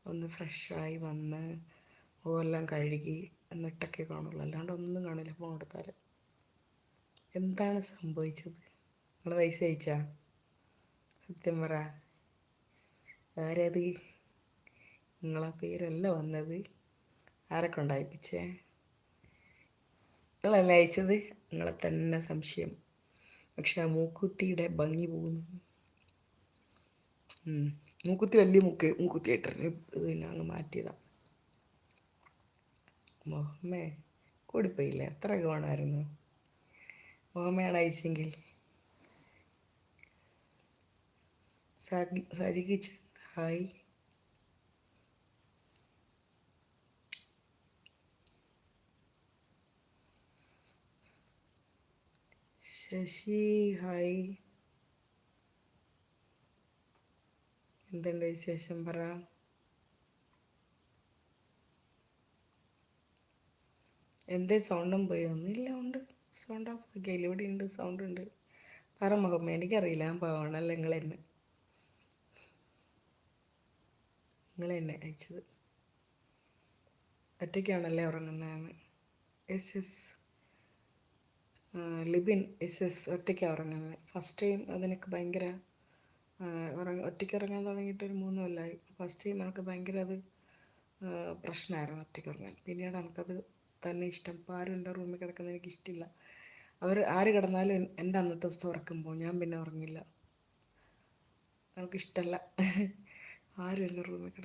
ഒന്ന് ഫ്രഷായി വന്ന് മുഖമെല്ലാം കഴുകി എന്നിട്ടൊക്കെ കാണുള്ളൂ, അല്ലാണ്ട് ഒന്നും കാണില്ല ഫോൺ എടുത്താൽ. എന്താണ് സംഭവിച്ചത്? നിങ്ങൾ പൈസ അയച്ചാ? സത്യം പറ, ആരത്? നിങ്ങളാ പേരല്ല വന്നത്. ആരൊക്കെ ഉണ്ടായിപ്പിച്ചേ? നിങ്ങളല്ല അയച്ചത്? നിങ്ങളെ തന്നെ സംശയം. പക്ഷെ ആ മൂക്കുത്തിയുടെ ഭംഗി പോകുന്നു. മൂക്കുത്തി വലിയ മൂക്കുത്തി ആയിട്ടിരുന്നു, ഇത് പിന്നെ അങ്ങ് മാറ്റിയതാണ്. മുഹമ്മേ കൂടിപ്പോയില്ലേ? എത്രയൊക്കെ വേണമായിരുന്നു? മുഹമ്മയാണ് അയച്ചെങ്കിൽ. Saji kitchen hi. Sashi hi. എന്തുണ്ട് വിശേഷം? പറ. എന്തേ സൗണ്ടും പോയി? ഒന്നുമില്ല, ഉണ്ട്. സൗണ്ട് ഓഫ് ആക്കിയാൽ ഇവിടെ ഉണ്ട്, സൗണ്ട് ഉണ്ട്. പറ മുഹമ്മ, എനിക്കറിയില്ല, ഞാൻ പാവണല്ല. നിങ്ങൾ തന്നെ അയച്ചത്. ഒറ്റയ്ക്കാണല്ലേ ഉറങ്ങുന്നതെന്ന്? Yes yes Libin yes yes ഒറ്റയ്ക്കാണ് ഉറങ്ങുന്നത്. ഫസ്റ്റ് ടൈം അതിനൊക്കെ ഭയങ്കര ഒറ്റയ്ക്ക് ഉറങ്ങാൻ തുടങ്ങിയിട്ട് ഒരു 3 കൊല്ലമായി. ഫസ്റ്റ് ടൈം എനിക്ക് ഭയങ്കര അത് പ്രശ്നമായിരുന്നു ഒറ്റയ്ക്ക് ഉറങ്ങാൻ. പിന്നീട് എനിക്കത് തന്നെ ഇഷ്ടം. ഇപ്പോൾ ആരും എൻ്റെ റൂമിൽ കിടക്കുന്നത് എനിക്ക് ഇഷ്ടമില്ല. ആര് കിടന്നാലും എൻ്റെ അന്നത്തെ ദിവസത്തെ ഉറക്കുമ്പോൾ ഞാൻ പിന്നെ ഉറങ്ങില്ല, എനിക്കിഷ്ടമല്ല ആരും എൻ്റെ റൂമിൽ കിടക്കുന്നത്.